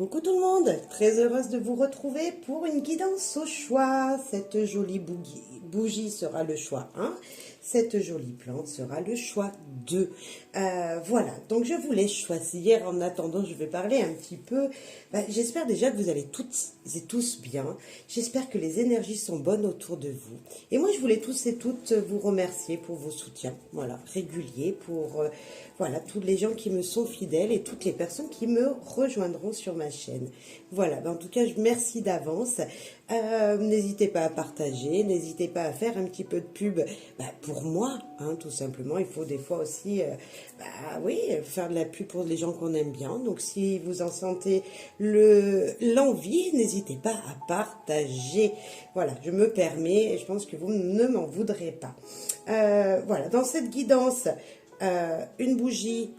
Coucou tout le monde, très heureuse de vous retrouver pour une guidance au choix. Cette jolie bougie sera le choix 1, cette jolie plante sera le choix 2. Voilà, donc je vous laisse choisir. En attendant, je vais parler un petit peu. J'espère déjà que vous allez toutes et tous bien. J'espère que les énergies sont bonnes autour de vous. Et moi, je voulais tous et toutes vous remercier pour vos soutiens, voilà, réguliers, pour voilà, tous les gens qui me sont fidèles et toutes les personnes qui me rejoindront sur ma chaîne. Voilà, en tout cas, je merci d'avance. N'hésitez pas à partager, n'hésitez pas à faire un petit peu de pub pour moi, hein, tout simplement. Il faut des fois aussi, oui, faire de la pub pour les gens qu'on aime bien. Donc, si vous en sentez l'envie, n'hésitez pas à partager. Voilà, je me permets et je pense que vous ne m'en voudrez pas. Voilà, dans cette guidance, une bougie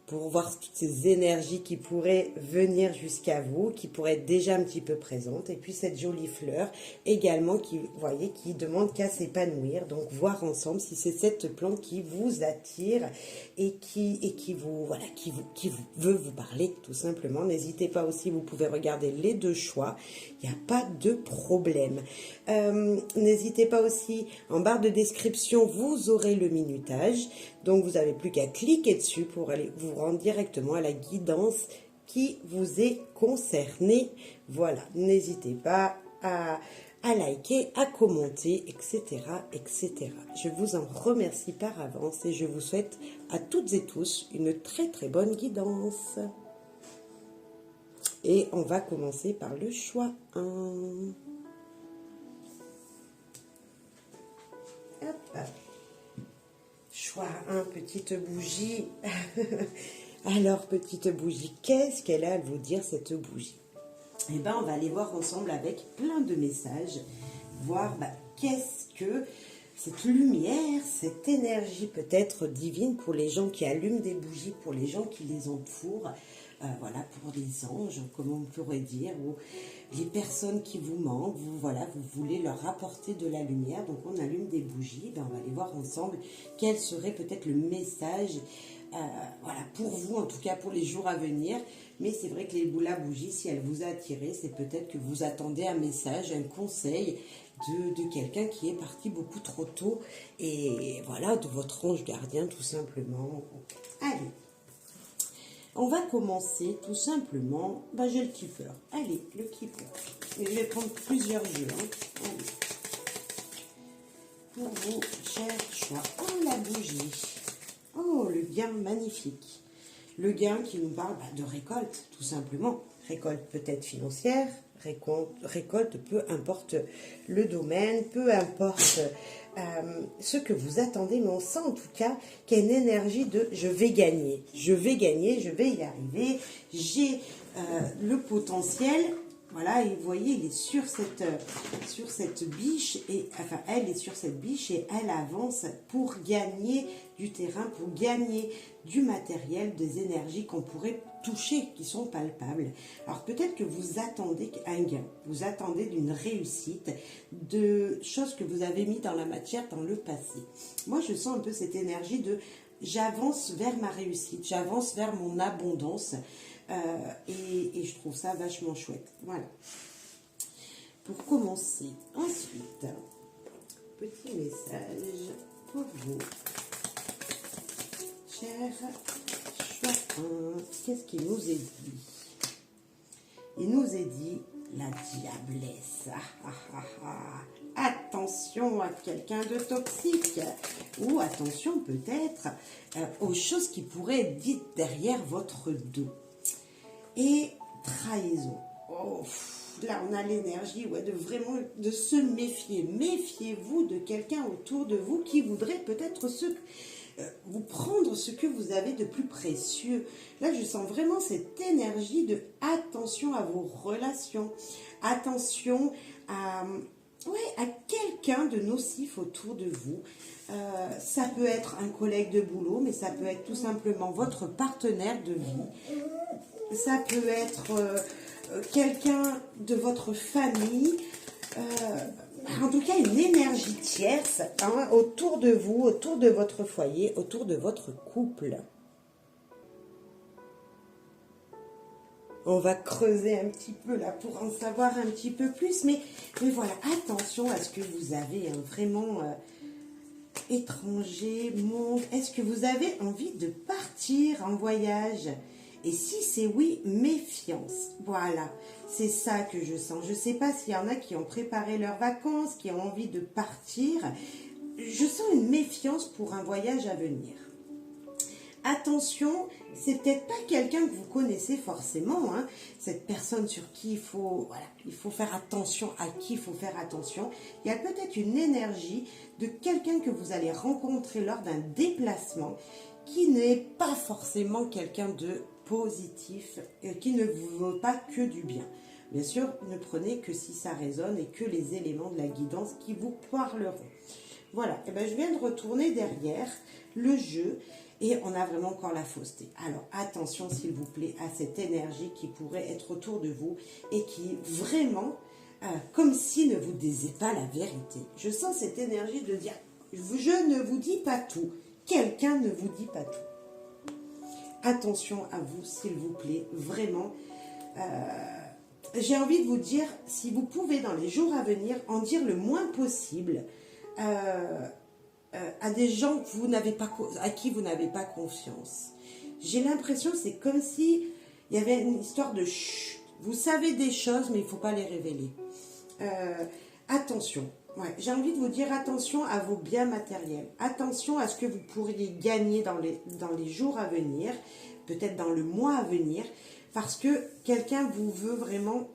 pour voir toutes ces énergies qui pourraient venir jusqu'à vous, qui pourraient être déjà un petit peu présentes. Et puis cette jolie fleur également qui, vous voyez, qui demande qu'à s'épanouir. Donc voir ensemble si c'est cette plante qui vous attire et qui vous, voilà, qui veut vous parler tout simplement. N'hésitez pas aussi, vous pouvez regarder les deux choix. Il n'y a pas de problème. N'hésitez pas aussi, en barre de description, vous aurez le minutage. Donc, vous n'avez plus qu'à cliquer dessus pour aller vous rendre directement à la guidance qui vous est concernée. Voilà, n'hésitez pas à liker, à commenter, etc., etc. Je vous en remercie par avance et je vous souhaite à toutes et tous une très très bonne guidance. Et on va commencer par le choix 1. Hop. Choix 1, petite bougie. Alors, petite bougie, qu'est-ce qu'elle a à vous dire, cette bougie? Eh bien, on va aller voir ensemble avec plein de messages, voir qu'est-ce que cette lumière, cette énergie peut-être divine pour les gens qui allument des bougies, pour les gens qui les entourent, voilà, pour les anges, comme on pourrait dire, ou les personnes qui vous manquent, voilà, vous voulez leur apporter de la lumière, donc on allume des bougies, on va aller voir ensemble quel serait peut-être le message, voilà, pour vous, en tout cas pour les jours à venir. Mais c'est vrai que la bougie, si elle vous a attiré, c'est peut-être que vous attendez un message, un conseil de quelqu'un qui est parti beaucoup trop tôt, et voilà, de votre ange gardien tout simplement. Allez, on va commencer tout simplement, j'ai le keeper. Allez, le keeper. Et je vais prendre plusieurs jeux. Hein. Allez. Pour vous, cher choix. Oh, la bougie. Oh, le gain magnifique. Le gain qui nous parle de récolte, tout simplement. Récolte peut-être financière, récolte, peu importe le domaine, peu importe ce que vous attendez, mais on sent en tout cas qu'il y a une énergie de je vais gagner, je vais gagner, je vais y arriver, j'ai le potentiel. Voilà, et vous voyez, il est sur cette biche, et enfin, elle est sur cette biche et elle avance pour gagner du terrain, pour gagner du matériel, des énergies qu'on pourrait toucher, qui sont palpables. Alors peut-être que vous attendez un gain, vous attendez d'une réussite, de choses que vous avez mis dans la matière dans le passé. Moi, je sens un peu cette énergie de j'avance vers ma réussite, j'avance vers mon abondance. Et je trouve ça vachement chouette. Voilà. Pour commencer, ensuite, petit message pour vous. Cher choix 1, qu'est-ce qu'il nous est dit? Il nous est dit la diablesse. Attention à quelqu'un de toxique. Ou attention peut-être aux choses qui pourraient être dites derrière votre dos. Et trahison. Oh, là, on a l'énergie de vraiment de se méfier. Méfiez-vous de quelqu'un autour de vous qui voudrait peut-être vous prendre ce que vous avez de plus précieux. Là, je sens vraiment cette énergie de attention à vos relations. Attention à quelqu'un de nocif autour de vous. Ça peut être un collègue de boulot, mais ça peut être tout simplement votre partenaire de vie. Ça peut être quelqu'un de votre famille, en tout cas une énergie tierce autour de vous, autour de votre foyer, autour de votre couple. on va creuser un petit peu là pour en savoir un petit peu plus. Mais voilà, attention à ce que vous avez vraiment étranger, monde. Est-ce que vous avez envie de partir en voyage? Et si c'est oui, méfiance. Voilà, c'est ça que je sens. Je ne sais pas s'il y en a qui ont préparé leurs vacances, qui ont envie de partir. Je sens une méfiance pour un voyage à venir. Attention, c'est peut-être pas quelqu'un que vous connaissez forcément, hein, cette personne sur qui il faut faire attention, à qui il faut faire attention. Il y a peut-être une énergie de quelqu'un que vous allez rencontrer lors d'un déplacement qui n'est pas forcément quelqu'un de positif, qui ne vous veut pas que du bien. Bien sûr, ne prenez que si ça résonne et que les éléments de la guidance qui vous parleront. Voilà, et je viens de retourner derrière le jeu et on a vraiment encore la fausseté. Alors attention s'il vous plaît à cette énergie qui pourrait être autour de vous et qui est vraiment comme s'il ne vous disait pas la vérité. Je sens cette énergie de dire, je ne vous dis pas tout, quelqu'un ne vous dit pas tout. Attention à vous s'il vous plaît, vraiment. J'ai envie de vous dire, si vous pouvez dans les jours à venir en dire le moins possible, à des gens que à qui vous n'avez pas confiance. J'ai l'impression, c'est comme si il y avait une histoire de chut. Vous savez des choses, mais il ne faut pas les révéler. Attention. Ouais, j'ai envie de vous dire attention à vos biens matériels. Attention à ce que vous pourriez gagner dans les jours à venir, peut-être dans le mois à venir, parce que quelqu'un vous veut vraiment...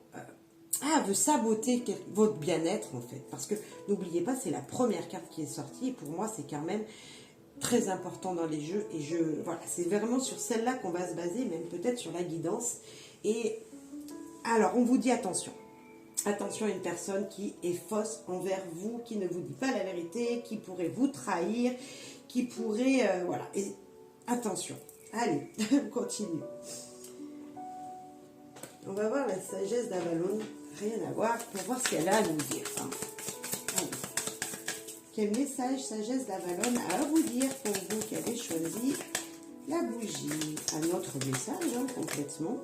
veut saboter votre bien-être en fait. Parce que n'oubliez pas, c'est la première carte qui est sortie. Et pour moi, c'est quand même très important dans les jeux. Et voilà, c'est vraiment sur celle-là qu'on va se baser, même peut-être sur la guidance. Et alors, on vous dit attention. Attention à une personne qui est fausse envers vous, qui ne vous dit pas la vérité, qui pourrait vous trahir, qui pourrait... voilà. Et attention. Allez, on continue. On va voir la sagesse d'Avalon. Rien à voir, pour voir ce qu'elle a à nous dire. Hein. Quel message sagesse d'Avalon a à vous dire pour vous qui avez choisi la bougie? Un autre message, hein, complètement.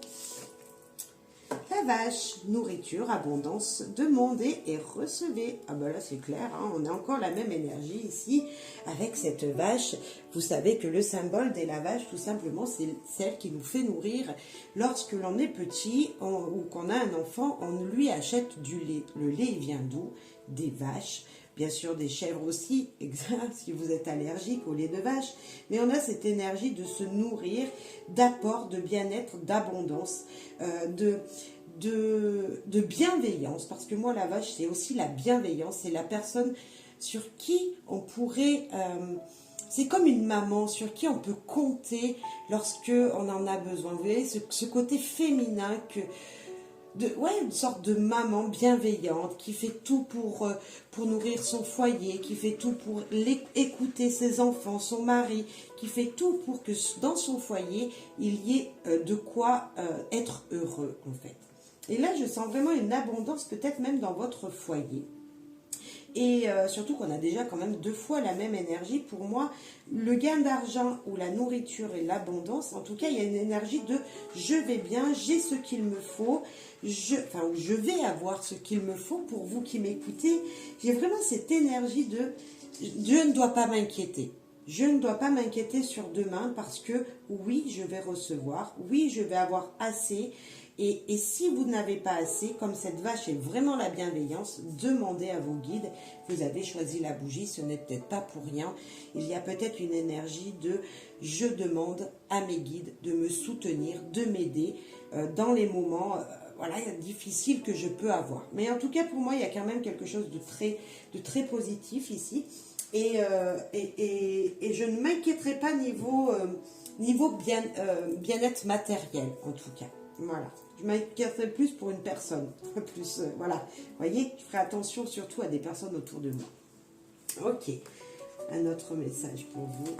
La vache, nourriture, abondance, demandez et recevez. Ah ben là c'est clair, hein, on a encore la même énergie ici avec cette vache. Vous savez que le symbole de la vache, tout simplement, c'est celle qui nous fait nourrir. Lorsque l'on est petit ou qu'on a un enfant, on lui achète du lait. Le lait, il vient d'où? Des vaches. Bien sûr, des chèvres aussi, si vous êtes allergique au lait de vache. Mais on a cette énergie de se nourrir, d'apport, de bien-être, d'abondance, de bienveillance. Parce que moi, la vache, c'est aussi la bienveillance. C'est la personne sur qui on pourrait... c'est comme une maman sur qui on peut compter lorsque on en a besoin. Vous voyez, ce côté féminin une sorte de maman bienveillante qui fait tout pour nourrir son foyer, qui fait tout pour écouter ses enfants, son mari, qui fait tout pour que dans son foyer, il y ait de quoi être heureux en fait. Et là, je sens vraiment une abondance peut-être même dans votre foyer. Et surtout qu'on a déjà quand même 2 fois la même énergie. Pour moi, le gain d'argent ou la nourriture et l'abondance, en tout cas, il y a une énergie de je vais bien, j'ai ce qu'il me faut, je vais avoir ce qu'il me faut pour vous qui m'écoutez. J'ai vraiment cette énergie de je ne dois pas m'inquiéter. Je ne dois pas m'inquiéter sur demain parce que oui, je vais recevoir, oui, je vais avoir assez. Et si vous n'avez pas assez, comme cette vache est vraiment la bienveillance, demandez à vos guides. Vous avez choisi la bougie, ce n'est peut-être pas pour rien. Il y a peut-être une énergie de je demande à mes guides de me soutenir, de m'aider dans les moments difficiles que je peux avoir. Mais en tout cas, pour moi, il y a quand même quelque chose de très positif ici. Et je ne m'inquiéterai pas niveau bien-être matériel, en tout cas. Voilà, je m'inquiéterai plus pour une personne. Voilà, vous voyez, je ferai attention surtout à des personnes autour de moi. Ok, un autre message pour vous.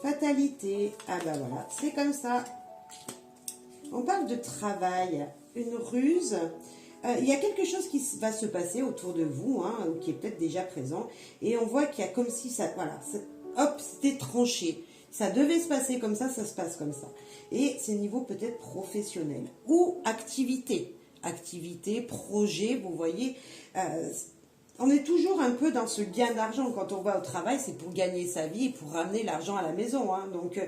Fatalité, ah ben voilà, c'est comme ça. On parle de travail, une ruse. Il y a quelque chose qui va se passer autour de vous, hein, ou qui est peut-être déjà présent, et on voit qu'il y a comme si ça, voilà, hop, c'était tranché. Ça devait se passer comme ça se passe comme ça. Et c'est niveau peut-être professionnel ou activité. Activité, projet, vous voyez, on est toujours un peu dans ce gain d'argent. Quand on va au travail, c'est pour gagner sa vie et pour ramener l'argent à la maison, hein. Donc,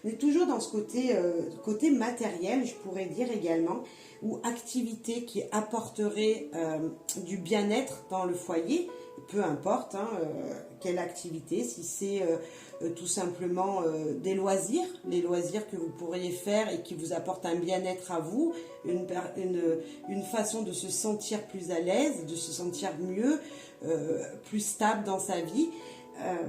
on est toujours dans ce côté matériel, je pourrais dire également, ou activité qui apporterait du bien-être dans le foyer, peu importe hein, quelle activité, si c'est tout simplement des loisirs, les loisirs que vous pourriez faire et qui vous apportent un bien-être à vous, une façon de se sentir plus à l'aise, de se sentir mieux, plus stable dans sa vie.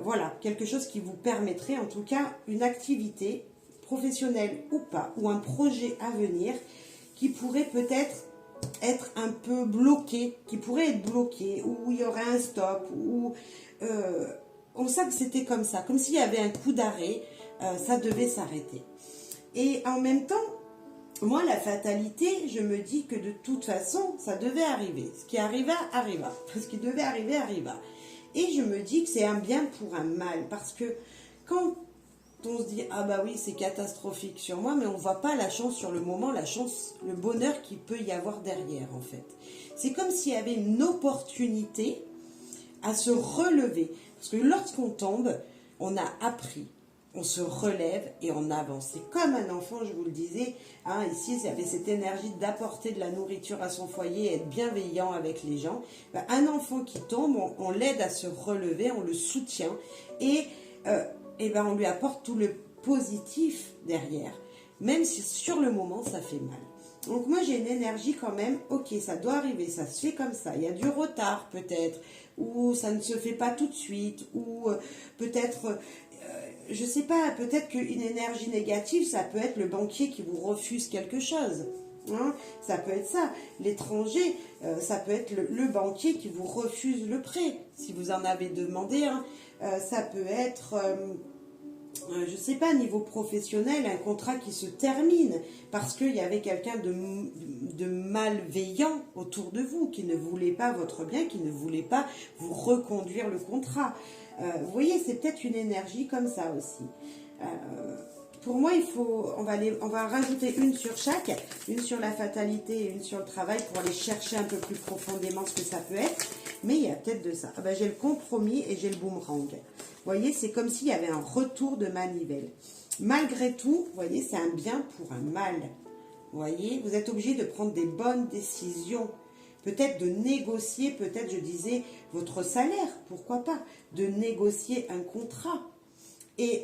Voilà, quelque chose qui vous permettrait, en tout cas, une activité professionnelle ou pas, ou un projet à venir qui pourrait peut-être être un peu bloqué, qui pourrait être bloqué, où il y aurait un stop, où on sait que c'était comme ça, comme s'il y avait un coup d'arrêt, ça devait s'arrêter. Et en même temps, moi, la fatalité, je me dis que de toute façon, ça devait arriver. Ce qui arriva, arriva. Ce qui devait arriver, arriva. Et je me dis que c'est un bien pour un mal, parce que quand on se dit ah bah oui c'est catastrophique sur moi, mais on voit pas la chance sur le moment, la chance, le bonheur qu'il peut y avoir derrière en fait. C'est comme s'il y avait une opportunité à se relever, parce que lorsqu'on tombe, on a appris, on se relève et on avance. C'est comme un enfant, je vous le disais, hein, ici il y avait cette énergie d'apporter de la nourriture à son foyer, être bienveillant avec les gens. Ben, un enfant qui tombe, on l'aide à se relever, on le soutient et ben on lui apporte tout le positif derrière, même si sur le moment ça fait mal. Donc moi j'ai une énergie quand même, ok ça doit arriver, ça se fait comme ça, il y a du retard peut-être, ou ça ne se fait pas tout de suite, ou peut-être, je sais pas, peut-être qu'une énergie négative ça peut être le banquier qui vous refuse quelque chose. Hein, ça peut être ça, l'étranger, ça peut être le banquier qui vous refuse le prêt, si vous en avez demandé un. Ça peut être, je ne sais pas, niveau professionnel, un contrat qui se termine parce qu'il y avait quelqu'un de malveillant autour de vous, qui ne voulait pas votre bien, qui ne voulait pas vous reconduire le contrat. Vous voyez, c'est peut-être une énergie comme ça aussi. Pour moi, on va rajouter une sur chaque, une sur la fatalité et une sur le travail pour aller chercher un peu plus profondément ce que ça peut être. Mais il y a peut-être de ça. Ah ben, j'ai le compromis et j'ai le boomerang. Vous voyez, c'est comme s'il y avait un retour de manivelle. Malgré tout, vous voyez, c'est un bien pour un mal. Vous voyez, vous êtes obligé de prendre des bonnes décisions. Peut-être de négocier, peut-être, je disais, votre salaire, pourquoi pas, de négocier un contrat. Et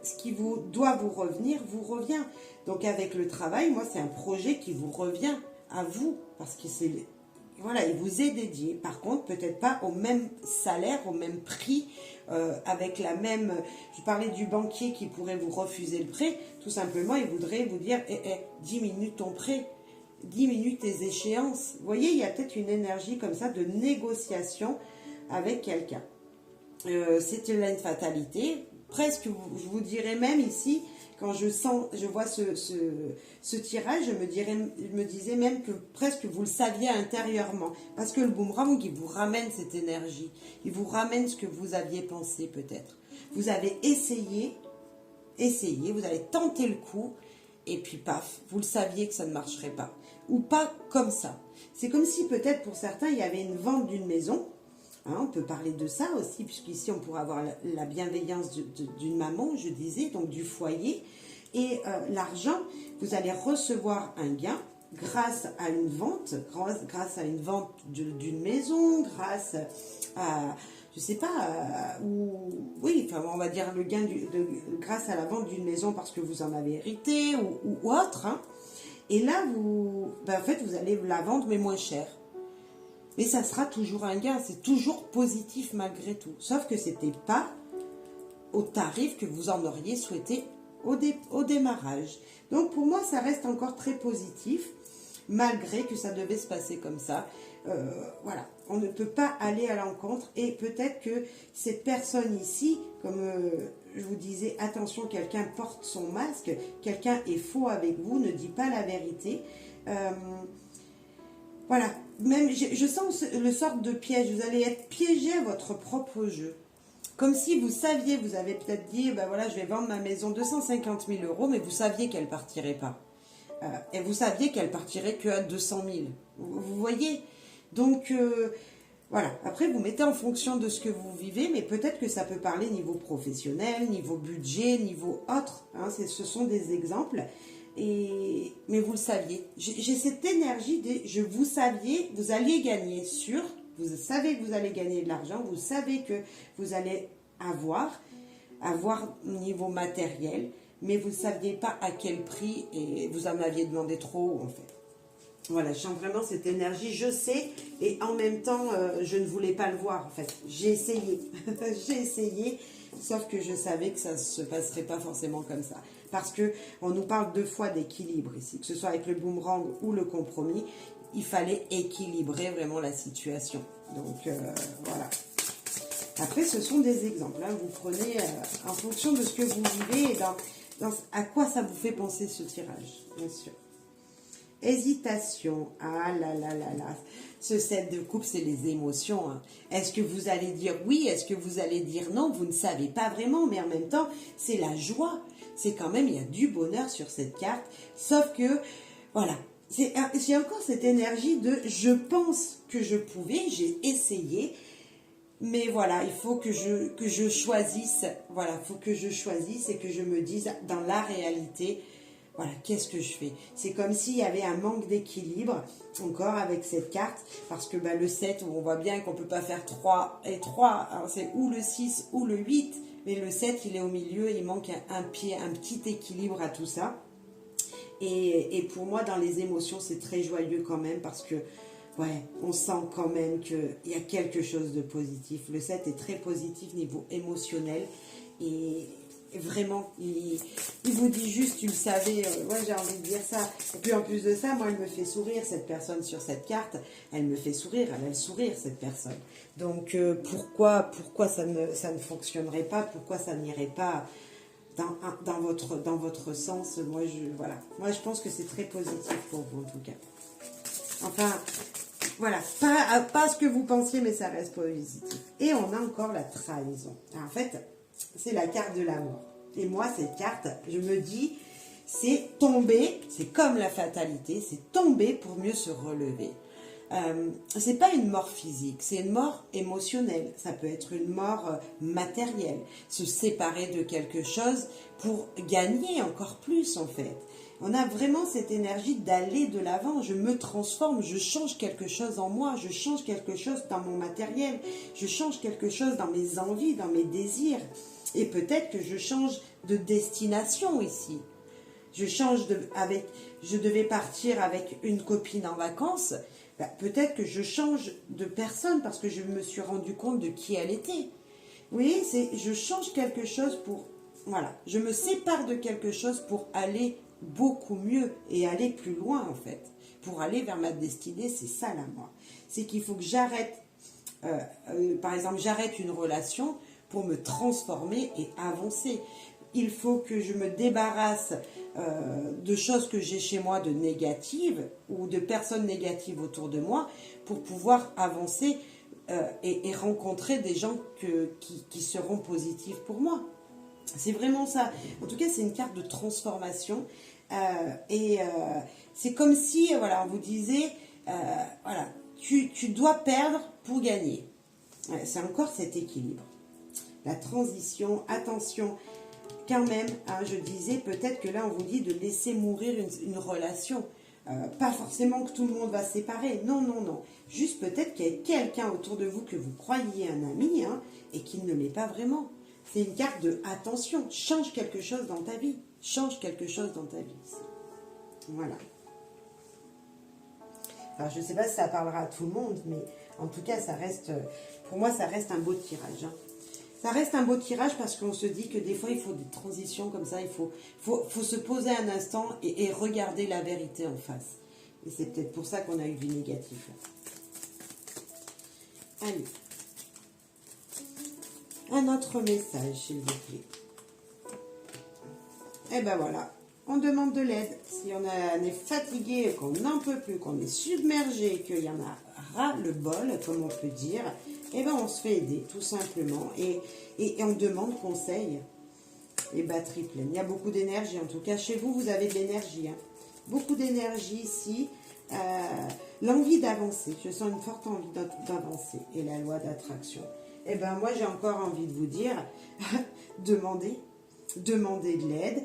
ce qui doit vous revenir, vous revient. Donc avec le travail, moi, c'est un projet qui vous revient à vous, parce que c'est... Voilà, il vous est dédié. Par contre, peut-être pas au même salaire, au même prix, avec la même... Je parlais du banquier qui pourrait vous refuser le prêt. Tout simplement, il voudrait vous dire, diminue ton prêt, diminue tes échéances. Vous voyez, il y a peut-être une énergie comme ça de négociation avec quelqu'un. C'est une fatalité. Presque, je vous dirais même ici, quand je vois ce tirage, je me disais même que presque vous le saviez intérieurement. Parce que le boomerang, il vous ramène cette énergie. Il vous ramène ce que vous aviez pensé peut-être. Vous avez essayé, vous avez tenté le coup, et puis paf, vous le saviez que ça ne marcherait pas. Ou pas comme ça. C'est comme si peut-être pour certains, il y avait une vente d'une maison. Hein, on peut parler de ça aussi, puisqu'ici on pourrait avoir la bienveillance d'une maman, je disais, donc du foyer. Et l'argent, vous allez recevoir un gain grâce à une vente, grâce à une vente d'une maison, grâce à, je sais pas, oui, enfin on va dire le gain grâce à la vente d'une maison parce que vous en avez hérité ou autre. Hein. Et là, en fait, vous allez la vendre mais moins cher. Mais ça sera toujours un gain, c'est toujours positif malgré tout. Sauf que ce n'était pas au tarif que vous en auriez souhaité au démarrage. Donc pour moi, ça reste encore très positif, malgré que ça devait se passer comme ça. Voilà, on ne peut pas aller à l'encontre. Et peut-être que cette personne ici, comme je vous disais, attention, quelqu'un porte son masque, quelqu'un est faux avec vous, ne dit pas la vérité. Voilà, même je sens le sort de piège, vous allez être piégé à votre propre jeu. Comme si vous saviez, vous avez peut-être dit, ben voilà, je vais vendre ma maison 250 000 euros, mais vous saviez qu'elle partirait pas. Et vous saviez qu'elle partirait que à 200 000. Vous voyez. Donc, voilà. Après, vous mettez en fonction de ce que vous vivez, mais peut-être que ça peut parler niveau professionnel, niveau budget, niveau autre. Hein, ce sont des exemples. Mais vous le saviez. J'ai cette énergie vous saviez, vous alliez gagner sûr. Vous savez que vous allez gagner de l'argent. Vous savez que vous allez avoir niveau matériel, mais vous ne saviez pas à quel prix et vous en aviez demandé trop en fait. Voilà, je sens vraiment cette énergie, je sais, et en même temps, je ne voulais pas le voir en fait. J'ai essayé, j'ai essayé, sauf que je savais que ça ne se passerait pas forcément comme ça. Parce que on nous parle deux fois d'équilibre ici, que ce soit avec le boomerang ou le compromis, il fallait équilibrer vraiment la situation. Donc voilà. Après, ce sont des exemples. Hein. Vous prenez en fonction de ce que vous vivez et à quoi ça vous fait penser ce tirage, bien sûr. Hésitation. Ah là là là là. Ce set de coupe, c'est les émotions. Hein. Est-ce que vous allez dire oui? Est-ce que vous allez dire non? Vous ne savez pas vraiment, mais en même temps, c'est la joie. C'est quand même, il y a du bonheur sur cette carte. Sauf que, voilà, j'ai encore cette énergie de je pense que je pouvais, j'ai essayé. Mais voilà, il faut que je choisisse, voilà, il faut que je choisisse et que je me dise dans la réalité, voilà, qu'est-ce que je fais? C'est comme s'il y avait un manque d'équilibre, encore avec cette carte, parce que le 7, on voit bien qu'on ne peut pas faire 3 et 3, alors c'est ou le 6 ou le 8, mais le 7, il est au milieu, il manque un petit équilibre à tout ça. Et pour moi, dans les émotions, c'est très joyeux quand même, parce que ouais, on sent quand même qu'il y a quelque chose de positif. Le 7 est très positif niveau émotionnel. Et vraiment, il vous dit juste, tu le savais, ouais, j'ai envie de dire ça. Et puis en plus de ça, moi, elle me fait sourire, cette personne sur cette carte. Elle me fait sourire, elle a le sourire, cette personne. Donc pourquoi ça ne fonctionnerait pas? Pourquoi ça n'irait pas dans votre sens? Voilà. Moi, je pense que c'est très positif pour vous, en tout cas. Enfin, voilà, pas ce que vous pensiez, mais ça reste positif. Et on a encore la trahison. En fait, c'est la carte de la mort. Et moi, cette carte, je me dis, c'est tomber, c'est comme la fatalité, c'est tomber pour mieux se relever. C'est pas une mort physique, c'est une mort émotionnelle. Ça peut être une mort matérielle, se séparer de quelque chose pour gagner encore plus en fait. On a vraiment cette énergie d'aller de l'avant. Je me transforme, je change quelque chose en moi, je change quelque chose dans mon matériel, je change quelque chose dans mes envies, dans mes désirs. Et peut-être que je change de destination ici. Je devais partir avec une copine en vacances. Peut-être que je change de personne parce que je me suis rendu compte de qui elle était. Oui, je change quelque chose pour... Voilà, je me sépare de quelque chose pour aller beaucoup mieux et aller plus loin en fait. Pour aller vers ma destinée, c'est ça la mort. C'est qu'il faut que j'arrête, par exemple, j'arrête une relation pour me transformer et avancer. Il faut que je me débarrasse de choses que j'ai chez moi de négatives ou de personnes négatives autour de moi pour pouvoir avancer et rencontrer des gens qui seront positifs pour moi. C'est vraiment ça. En tout cas, c'est une carte de transformation. C'est comme si, voilà, on vous disait, voilà, tu dois perdre pour gagner. C'est encore cet équilibre. La transition, attention, quand même, hein, je disais, peut-être que là, on vous dit de laisser mourir une relation. Pas forcément que tout le monde va se séparer. Non, non, non. Juste peut-être qu'il y a quelqu'un autour de vous que vous croyez un ami hein, et qui ne l'est pas vraiment. C'est une carte de attention. Change quelque chose dans ta vie. Change quelque chose dans ta vie. Voilà. Alors, je ne sais pas si ça parlera à tout le monde, mais en tout cas, ça reste, pour moi, ça reste un beau tirage. Hein. Ça reste un beau tirage parce qu'on se dit que des fois, il faut des transitions comme ça. Il faut se poser un instant et regarder la vérité en face. Et c'est peut-être pour ça qu'on a eu du négatif. Allez. Un autre message, s'il vous plaît. Et ben voilà. on demande de l'aide. Si on est fatigué, qu'on n'en peut plus, qu'on est submergé, qu'il y en a ras le bol, comme on peut dire, eh ben on se fait aider, tout simplement. Et on demande conseil. Et batterie pleine. Il y a beaucoup d'énergie. En tout cas, chez vous, vous avez de l'énergie. Hein. Beaucoup d'énergie ici. L'envie d'avancer. Je sens une forte envie d'avancer. Et la loi d'attraction. Eh bien, moi, j'ai encore envie de vous dire, demandez de l'aide.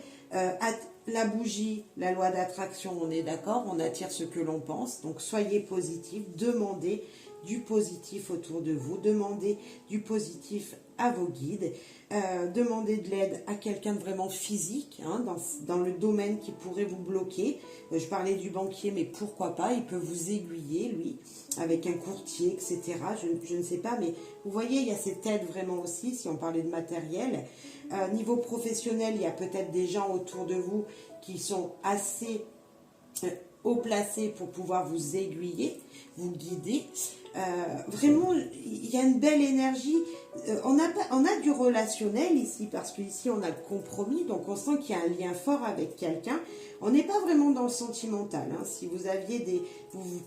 La bougie, la loi d'attraction, on est d'accord, on attire ce que l'on pense. Donc, soyez positif. Demandez du positif autour de vous. Demandez du positif à vos guides. Demandez de l'aide à quelqu'un de vraiment physique, hein, dans le domaine qui pourrait vous bloquer. Je parlais du banquier, mais pourquoi pas, il peut vous aiguiller, lui, avec un courtier, etc. Je ne sais pas, mais vous voyez, il y a cette aide vraiment aussi, si on parlait de matériel. Niveau professionnel, il y a peut-être des gens autour de vous qui sont assez haut placés pour pouvoir vous aiguiller, vous guider. Vraiment, il y a une belle énergie. On a du relationnel ici, parce qu'ici on a le compromis, donc on sent qu'il y a un lien fort avec quelqu'un. On n'est pas vraiment dans le sentimental. Hein. Si vous aviez vous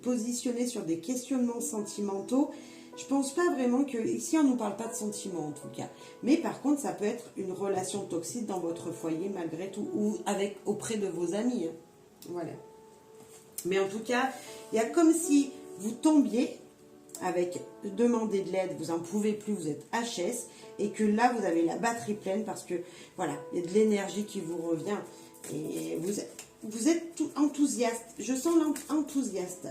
positionnez sur des questionnements sentimentaux, je pense pas vraiment que, ici on ne nous parle pas de sentiments en tout cas. Mais par contre, ça peut être une relation toxique dans votre foyer malgré tout, ou auprès de vos amis. Hein. Voilà. Mais en tout cas, il y a comme si vous tombiez avec demander de l'aide, vous n'en pouvez plus, vous êtes HS, et que là, vous avez la batterie pleine parce que, voilà, il y a de l'énergie qui vous revient. Et vous êtes tout enthousiaste. Je sens l'enthousiaste,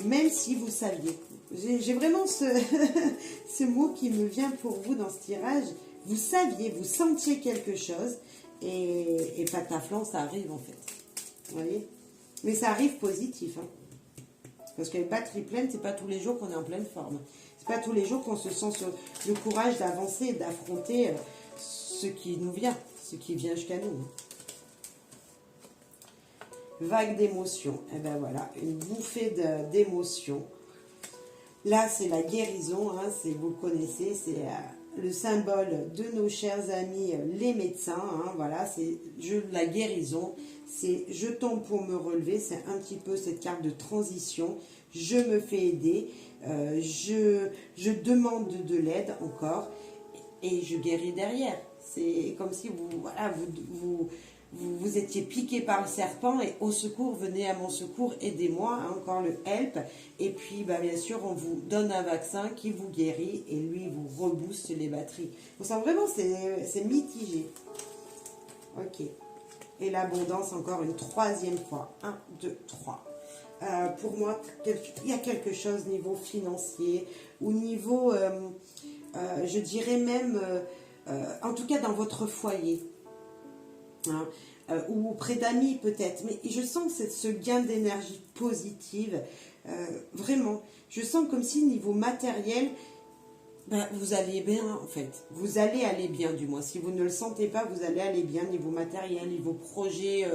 même si vous saviez. J'ai vraiment ce mot qui me vient pour vous dans ce tirage. Vous saviez, vous sentiez quelque chose, et pataflan, ça arrive en fait. Vous voyez? Mais ça arrive positif, hein. Parce que les batteries pleines, c'est pas tous les jours qu'on est en pleine forme. C'est pas tous les jours qu'on se sent le courage d'avancer et d'affronter ce qui nous vient, ce qui vient jusqu'à nous. Vague d'émotions. Et ben voilà, une bouffée d'émotions. Là, c'est la guérison, hein, vous le connaissez, c'est le symbole de nos chers amis, les médecins. Hein, voilà, c'est la guérison. C'est je tombe pour me relever, c'est un petit peu cette carte de transition. Je me fais aider, je demande de l'aide encore et je guéris derrière. C'est comme si vous étiez piqué par le serpent et au secours, venez à mon secours, aidez-moi, hein, encore le help. Et puis, bien sûr, on vous donne un vaccin qui vous guérit et lui, vous rebooste les batteries. On sent vraiment, c'est mitigé. Ok. Et l'abondance, encore une troisième fois. 1, 2, 3. Pour moi, il y a quelque chose niveau financier ou niveau, je dirais même, en tout cas dans votre foyer. Hein, ou auprès d'amis peut-être, mais je sens ce gain d'énergie positive, vraiment, je sens comme si niveau matériel, vous allez bien en fait, vous allez aller bien du moins, si vous ne le sentez pas, vous allez aller bien niveau matériel, niveau projet,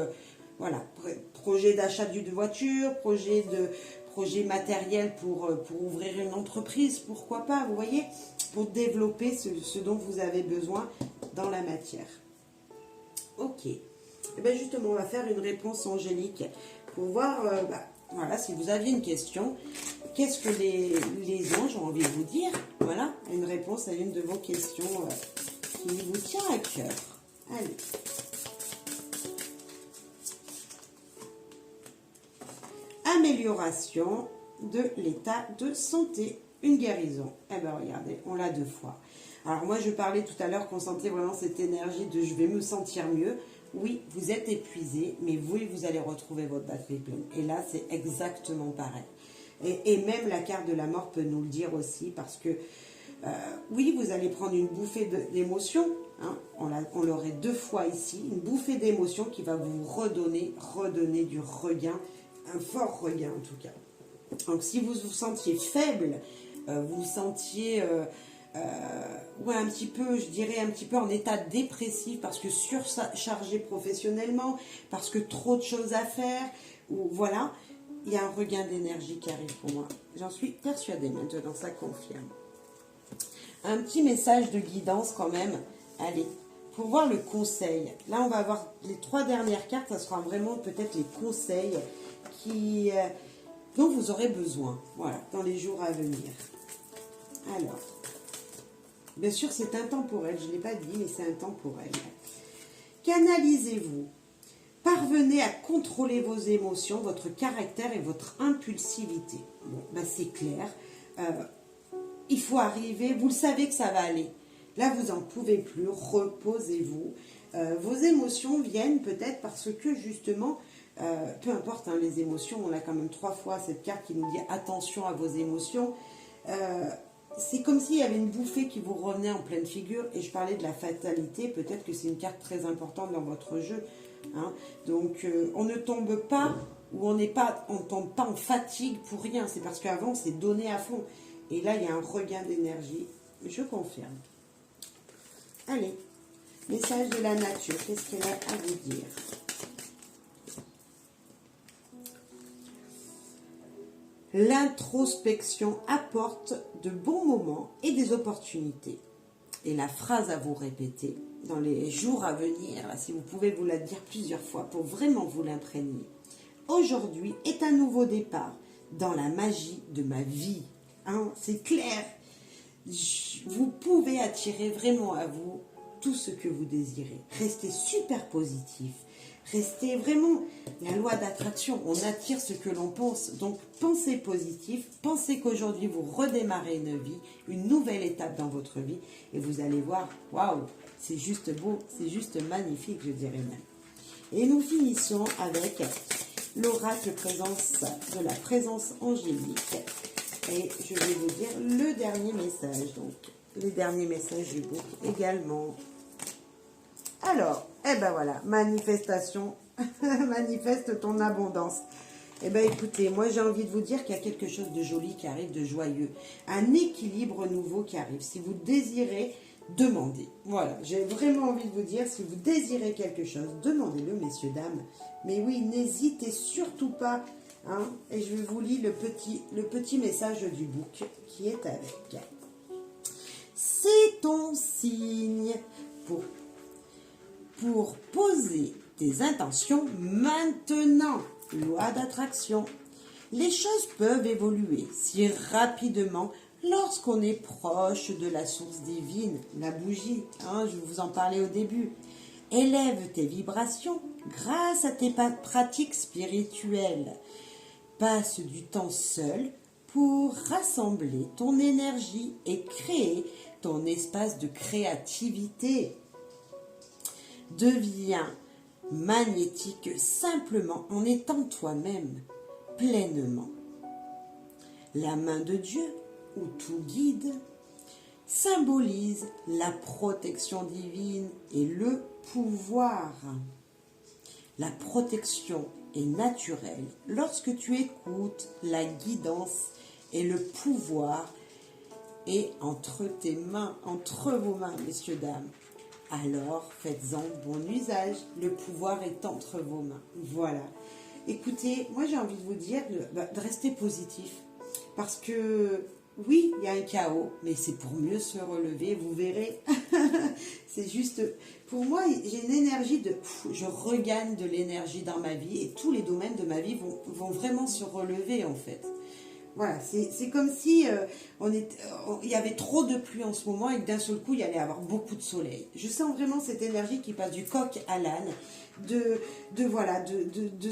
voilà, projet d'achat d'une voiture, projet matériel pour ouvrir une entreprise, pourquoi pas, vous voyez, pour développer ce dont vous avez besoin dans la matière. Ok. Et bien justement, on va faire une réponse angélique pour voir, voilà, si vous aviez une question, qu'est-ce que les anges ont envie de vous dire? Voilà, une réponse à une de vos questions qui vous tient à cœur. Allez. Amélioration de l'état de santé, une guérison. Eh bien, regardez, on l'a 2 fois. Alors moi, je parlais tout à l'heure qu'on sentait vraiment cette énergie de je vais me sentir mieux. Oui, vous êtes épuisé, mais vous allez retrouver votre batterie pleine. Et là, c'est exactement pareil. Et même la carte de la mort peut nous le dire aussi, parce que oui, vous allez prendre une bouffée d'émotion. Hein, on l'aurait 2 fois ici, une bouffée d'émotion qui va vous redonner du regain, un fort regain en tout cas. Donc si vous vous sentiez faible, vous vous sentiez... ouais, un petit peu, je dirais un petit peu en état dépressif parce que surchargé professionnellement, parce que trop de choses à faire, ou voilà, il y a un regain d'énergie qui arrive pour moi. J'en suis persuadée maintenant, ça confirme. Un petit message de guidance quand même, allez, pour voir le conseil. Là, on va avoir les 3 dernières cartes, ça sera vraiment peut-être les conseils dont vous aurez besoin, voilà, dans les jours à venir. Alors, bien sûr, c'est intemporel, je ne l'ai pas dit, mais c'est intemporel. Canalisez-vous. Parvenez à contrôler vos émotions, votre caractère et votre impulsivité. Bon, ben c'est clair. Il faut arriver, vous le savez que ça va aller. Là, vous n'en pouvez plus, reposez-vous. Vos émotions viennent peut-être parce que justement, peu importe hein, les émotions, on a quand même 3 fois cette carte qui nous dit attention à vos émotions. C'est comme s'il y avait une bouffée qui vous revenait en pleine figure et je parlais de la fatalité, peut-être que c'est une carte très importante dans votre jeu. Hein. Donc on ne tombe pas ou on tombe pas en fatigue pour rien, c'est parce qu'avant on s'est donné à fond. Et là il y a un regain d'énergie, je confirme. Allez, message de la nature, qu'est-ce qu'elle a à vous dire? L'introspection apporte de bons moments et des opportunités. Et la phrase à vous répéter dans les jours à venir, là, si vous pouvez vous la dire plusieurs fois pour vraiment vous l'imprégner. Aujourd'hui est un nouveau départ dans la magie de ma vie. Hein, c'est clair. Vous pouvez attirer vraiment à vous tout ce que vous désirez. Restez super positif. Restez vraiment la loi d'attraction. On attire ce que l'on pense. Donc, pensez positif. Pensez qu'aujourd'hui, vous redémarrez une vie, une nouvelle étape dans votre vie. Et vous allez voir, waouh, c'est juste beau, c'est juste magnifique, je dirais même. Et nous finissons avec l'oracle de la présence angélique. Et je vais vous dire le dernier message. Donc, les derniers messages du book également. Alors, eh ben voilà, manifestation, manifeste ton abondance. Eh ben écoutez, moi j'ai envie de vous dire qu'il y a quelque chose de joli qui arrive, de joyeux. Un équilibre nouveau qui arrive. Si vous désirez, demandez. Voilà, j'ai vraiment envie de vous dire, si vous désirez quelque chose, demandez-le, messieurs, dames. Mais oui, n'hésitez surtout pas. Hein, et je vous lis le petit message du book qui est avec. C'est ton signe pour poser tes intentions maintenant. Loi d'attraction. Les choses peuvent évoluer si rapidement lorsqu'on est proche de la source divine, la bougie. Hein, je vous en parlais au début. Élève tes vibrations grâce à tes pratiques spirituelles. Passe du temps seul pour rassembler ton énergie et créer ton espace de créativité. Deviens magnétique simplement en étant toi-même pleinement. La main de Dieu, ou tout guide, symbolise la protection divine et le pouvoir. La protection est naturelle lorsque tu écoutes la guidance et le pouvoir est entre tes mains, entre vos mains, messieurs, dames. Alors, faites-en bon usage. Le pouvoir est entre vos mains. Voilà. Écoutez, moi j'ai envie de vous dire de rester positif. Parce que, oui, il y a un chaos, mais c'est pour mieux se relever, vous verrez. C'est juste, pour moi, j'ai une énergie je regagne de l'énergie dans ma vie et tous les domaines de ma vie vont vraiment se relever en fait. Voilà, c'est comme si il y avait trop de pluie en ce moment et que d'un seul coup, il y allait avoir beaucoup de soleil. Je sens vraiment cette énergie qui passe du coq à l'âne, de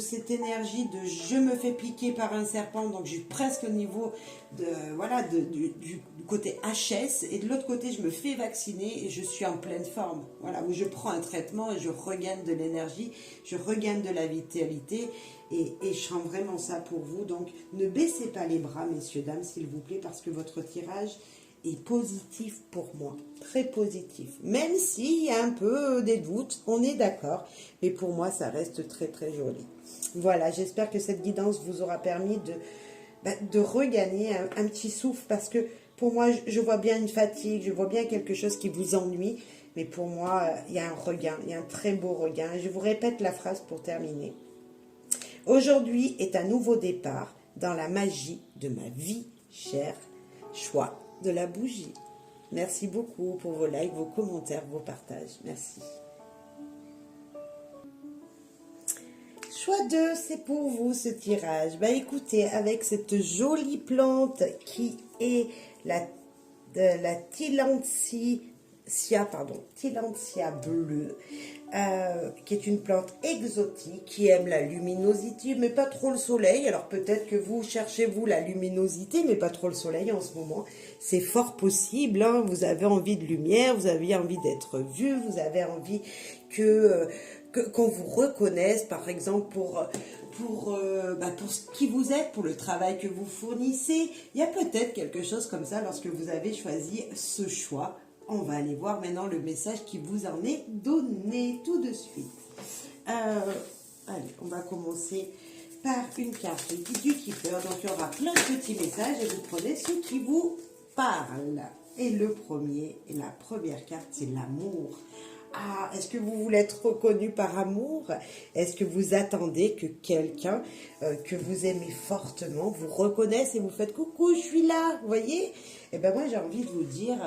cette énergie de je me fais piquer par un serpent, donc je suis presque au niveau du côté HS, et de l'autre côté, je me fais vacciner et je suis en pleine forme. Voilà, où je prends un traitement et je regagne de l'énergie, je regagne de la vitalité. Et je sens vraiment ça pour vous. Donc, ne baissez pas les bras, messieurs, dames, s'il vous plaît, parce que votre tirage est positif pour moi. Très positif. Même s'il y a un peu des doutes, on est d'accord. Mais pour moi, ça reste très, très joli. Voilà, j'espère que cette guidance vous aura permis de regagner un petit souffle. Parce que pour moi, je vois bien une fatigue, je vois bien quelque chose qui vous ennuie. Mais pour moi, il y a un regain, il y a un très beau regain. Je vous répète la phrase pour terminer. Aujourd'hui est un nouveau départ dans la magie de ma vie, cher choix de la bougie. Merci beaucoup pour vos likes, vos commentaires, vos partages. Merci. Choix 2, c'est pour vous ce tirage. Bah écoutez, avec cette jolie plante qui est la Tillandsia bleue, qui est une plante exotique, qui aime la luminosité, mais pas trop le soleil. Alors peut-être que vous cherchez, vous, la luminosité, mais pas trop le soleil en ce moment. C'est fort possible, hein. Vous avez envie de lumière, vous avez envie d'être vu, vous avez envie qu'on vous reconnaisse, par exemple, pour ce qui vous êtes, pour le travail que vous fournissez. Il y a peut-être quelque chose comme ça lorsque vous avez choisi ce choix. On va aller voir maintenant le message qui vous en est donné tout de suite. Allez, on va commencer par une carte du Keeper. Donc, il y aura plein de petits messages et vous prenez ceux qui vous parlent. Et la première carte, c'est l'amour. Ah, est-ce que vous voulez être reconnu par amour? Est-ce que vous attendez que quelqu'un que vous aimez fortement vous reconnaisse et vous faites coucou, je suis là, vous voyez? Eh bien, moi, j'ai envie de vous dire,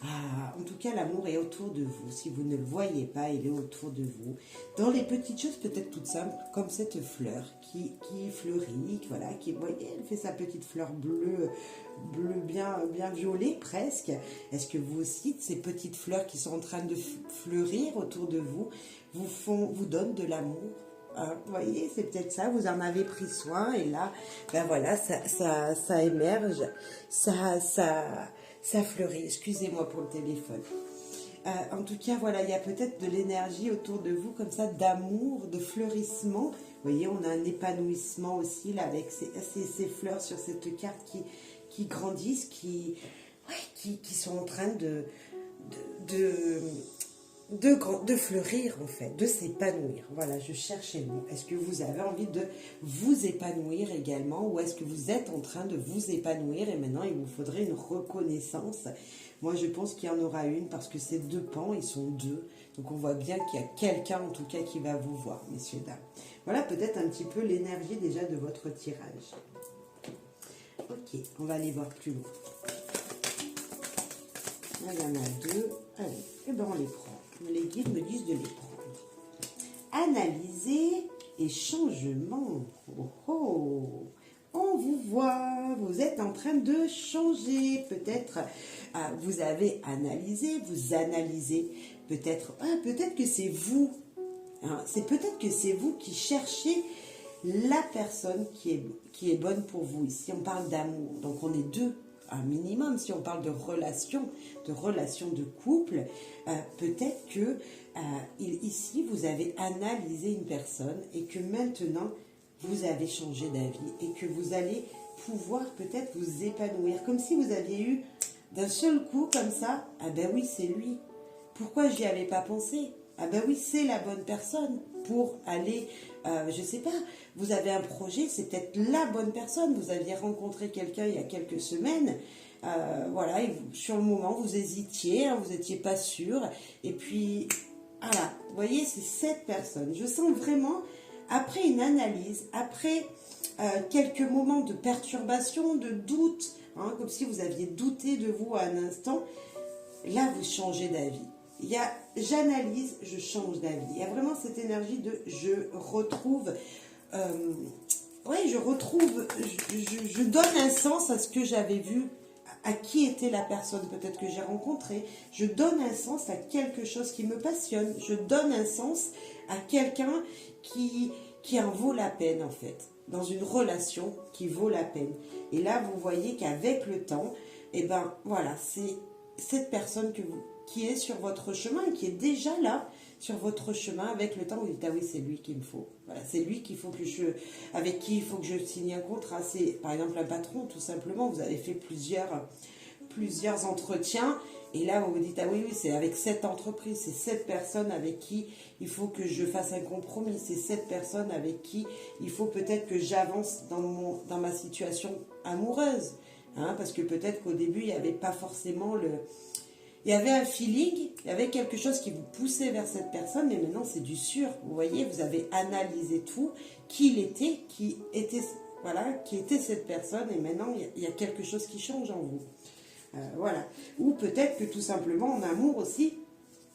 en tout cas, l'amour est autour de vous. Si vous ne le voyez pas, il est autour de vous. Dans les petites choses peut-être toutes simples, comme cette fleur qui fleurit, voilà, vous voyez, elle fait sa petite fleur bleue bien violet presque. Est-ce que vous aussi, ces petites fleurs qui sont en train de fleurir autour de vous, vous donnent de l'amour? Hein, vous voyez, c'est peut-être ça, vous en avez pris soin et là, ben voilà, ça émerge, ça fleurit. Excusez-moi pour le téléphone. En tout cas, voilà, il y a peut-être de l'énergie autour de vous, comme ça, d'amour, de fleurissement. Vous voyez, on a un épanouissement aussi, là, avec ces fleurs sur cette carte qui grandissent, qui sont en train de fleurir, en fait, de s'épanouir. Voilà, je cherchais le mot. Est-ce que vous avez envie de vous épanouir également, ou est-ce que vous êtes en train de vous épanouir et maintenant il vous faudrait une reconnaissance? Moi, je pense qu'il y en aura une parce que ces deux pans, ils sont deux. Donc, on voit bien qu'il y a quelqu'un, en tout cas, qui va vous voir, messieurs, dames. Voilà peut-être un petit peu l'énergie déjà de votre tirage. Ok, on va aller voir plus loin. Là, il y en a deux. Allez, et ben on les prend. Les guides me disent de les prendre. Analyser et changement. Oh oh! On vous voit, vous êtes en train de changer. Peut-être vous avez analysé, vous analysez. Peut-être que c'est vous. Hein, c'est peut-être que c'est vous qui cherchez la personne qui est bonne pour vous. Ici, on parle d'amour. Donc, on est deux, un minimum. Si on parle de relation de couple, peut-être que ici, vous avez analysé une personne et que maintenant, vous avez changé d'avis et que vous allez pouvoir peut-être vous épanouir. Comme si vous aviez eu d'un seul coup, comme ça, ah ben oui, c'est lui. Pourquoi j'y avais pas pensé? Ah ben oui, c'est la bonne personne pour aller, je sais pas, vous avez un projet, c'est peut-être la bonne personne. Vous aviez rencontré quelqu'un il y a quelques semaines, voilà, et sur le moment, vous hésitiez, hein, vous n'étiez pas sûr, et puis, voilà, vous voyez, c'est cette personne. Je sens vraiment, après une analyse, après quelques moments de perturbation, de doute, hein, comme si vous aviez douté de vous à un instant, là, vous changez d'avis. Il y a j'analyse, je change d'avis. Il y a vraiment cette énergie de je retrouve, je donne un sens à ce que j'avais vu, à qui était la personne peut-être que j'ai rencontrée. Je donne un sens à quelque chose qui me passionne. Je donne un sens à quelqu'un qui en vaut la peine en fait, dans une relation qui vaut la peine. Et là, vous voyez qu'avec le temps, eh ben voilà, c'est cette personne qui est sur votre chemin, qui est déjà là sur votre chemin. Avec le temps, vous dites ah oui, c'est lui qu'il me faut. Voilà, c'est lui avec qui il faut que je signe un contrat. C'est par exemple un patron, tout simplement. Vous avez fait plusieurs entretiens et là vous vous dites ah oui, c'est avec cette entreprise, c'est cette personne avec qui il faut que je fasse un compromis, c'est cette personne avec qui il faut peut-être que j'avance dans ma situation amoureuse. Hein, parce que peut-être qu'au début, il n'y avait pas forcément il y avait un feeling, il y avait quelque chose qui vous poussait vers cette personne, mais maintenant c'est du sûr. Vous voyez, vous avez analysé tout, qui était cette personne, et maintenant il y a quelque chose qui change en vous. Voilà. Ou peut-être que tout simplement en amour aussi,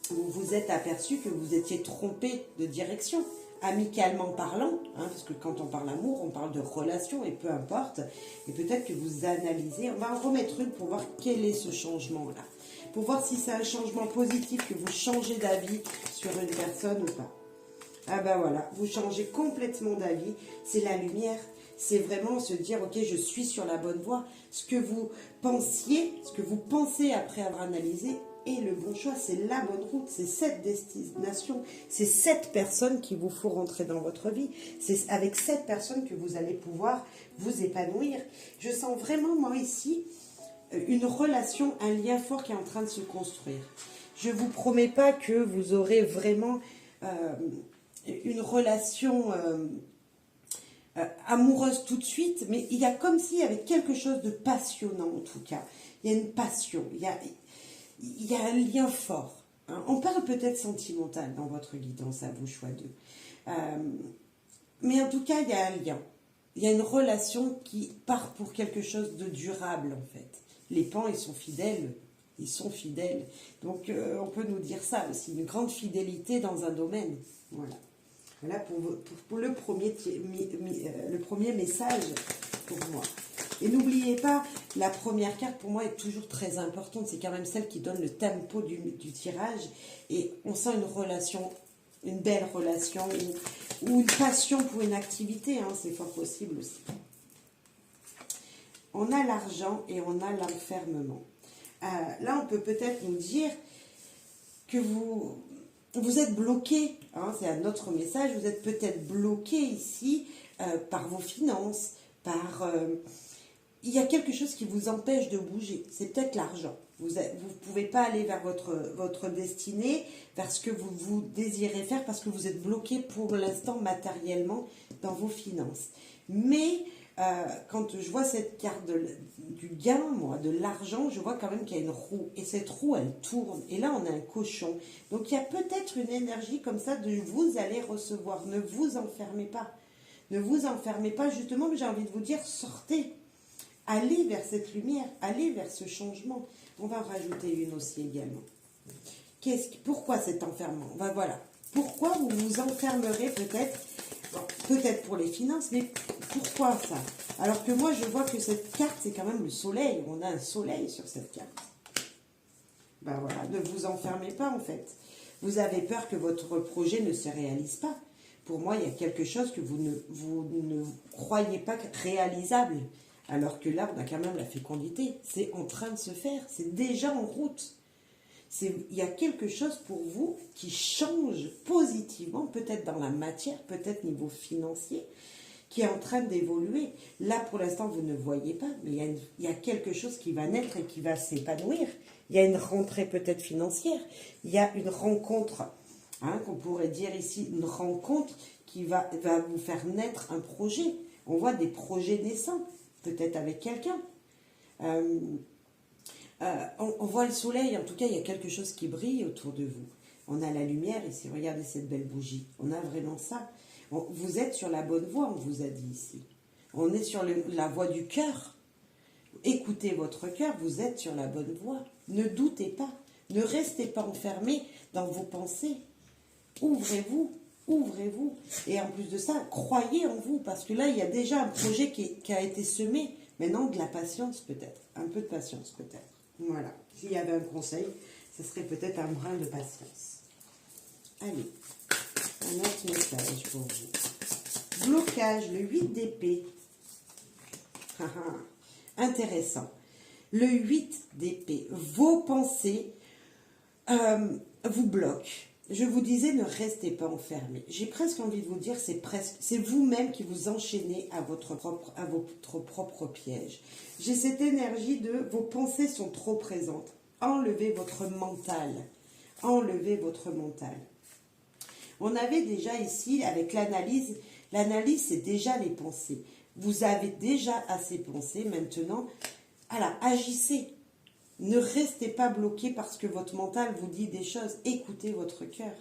vous vous êtes aperçu que vous étiez trompé de direction, amicalement parlant, hein, parce que quand on parle amour, on parle de relation et peu importe. Et peut-être que vous analysez, on va en remettre une pour voir quel est ce changement-là. Pour voir si c'est un changement positif, que vous changez d'avis sur une personne ou pas. Ah ben voilà, vous changez complètement d'avis, c'est la lumière. C'est vraiment se dire, ok, je suis sur la bonne voie. Ce que vous pensiez, ce que vous pensez après avoir analysé est le bon choix. C'est la bonne route, c'est cette destination. C'est cette personne qu'il vous faut rentrer dans votre vie. C'est avec cette personne que vous allez pouvoir vous épanouir. Je sens vraiment, moi, ici, une relation, un lien fort qui est en train de se construire. Je ne vous promets pas que vous aurez vraiment une relation amoureuse tout de suite, mais il y a comme s'il y avait quelque chose de passionnant en tout cas. Il y a une passion, il y a un lien fort. Hein. On parle peut-être sentimental dans votre guidance à vous, choix 2. Mais en tout cas, il y a un lien. Il y a une relation qui part pour quelque chose de durable en fait. Les pans, ils sont fidèles. Ils sont fidèles. Donc, on peut nous dire ça aussi, une grande fidélité dans un domaine. Voilà. Voilà pour le premier message pour moi. Et n'oubliez pas, la première carte pour moi est toujours très importante. C'est quand même celle qui donne le tempo du tirage. Et on sent une relation, une belle relation ou une passion pour une activité. Hein, c'est fort possible aussi. On a l'argent et on a l'enfermement. Là, on peut peut-être nous dire que vous êtes bloqué, hein, c'est un autre message, vous êtes peut-être bloqué ici par vos finances, il y a quelque chose qui vous empêche de bouger, c'est peut-être l'argent. Vous ne pouvez pas aller vers votre destinée, vers ce que vous désirez faire, parce que vous êtes bloqué pour l'instant matériellement dans vos finances. Mais quand je vois cette carte du gain, moi, de l'argent, je vois quand même qu'il y a une roue. Et cette roue, elle tourne. Et là, on a un cochon. Donc, il y a peut-être une énergie comme ça de vous allez recevoir. Ne vous enfermez pas. Ne vous enfermez pas. Justement, j'ai envie de vous dire, sortez. Allez vers cette lumière. Allez vers ce changement. On va en rajouter une aussi également. Pourquoi cet enfermement? Ben voilà. Pourquoi vous vous enfermerez peut-être? Bon, peut-être pour les finances, mais pourquoi ça? Alors que moi, je vois que cette carte, c'est quand même le soleil. On a un soleil sur cette carte. Ben voilà, ne vous enfermez pas en fait. Vous avez peur que votre projet ne se réalise pas. Pour moi, il y a quelque chose que vous ne croyez pas réalisable. Alors que là, on a quand même la fécondité. C'est en train de se faire. C'est déjà en route. Il y a quelque chose pour vous qui change positivement, peut-être dans la matière, peut-être niveau financier, qui est en train d'évoluer. Là, pour l'instant, vous ne voyez pas, mais il y a quelque chose qui va naître et qui va s'épanouir. Il y a une rentrée peut-être financière. Il y a une rencontre, hein, qu'on pourrait dire ici, une rencontre qui va vous faire naître un projet. On voit des projets naissants, peut-être avec quelqu'un. On voit le soleil, en tout cas, il y a quelque chose qui brille autour de vous. On a la lumière ici, regardez cette belle bougie. On a vraiment ça. Vous êtes sur la bonne voie, on vous a dit ici. On est sur la voie du cœur. Écoutez votre cœur, vous êtes sur la bonne voie. Ne doutez pas. Ne restez pas enfermés dans vos pensées. Ouvrez-vous, ouvrez-vous. Et en plus de ça, croyez en vous, parce que là, il y a déjà un projet qui a été semé. Maintenant, de la patience peut-être. Un peu de patience peut-être. Voilà. S'il y avait un conseil, ce serait peut-être un brin de patience. Allez, un autre message pour vous. Blocage, le 8 d'épée. Intéressant. Le 8 d'épée. Vos pensées vous bloquent. Je vous disais, ne restez pas enfermés. J'ai presque envie de vous dire, c'est vous-même qui vous enchaînez à votre propre piège. J'ai cette énergie de vos pensées sont trop présentes. Enlevez votre mental. Enlevez votre mental. On avait déjà ici, avec l'analyse c'est déjà les pensées. Vous avez déjà assez pensé, maintenant, agissez. Ne restez pas bloqué parce que votre mental vous dit des choses. Écoutez votre cœur.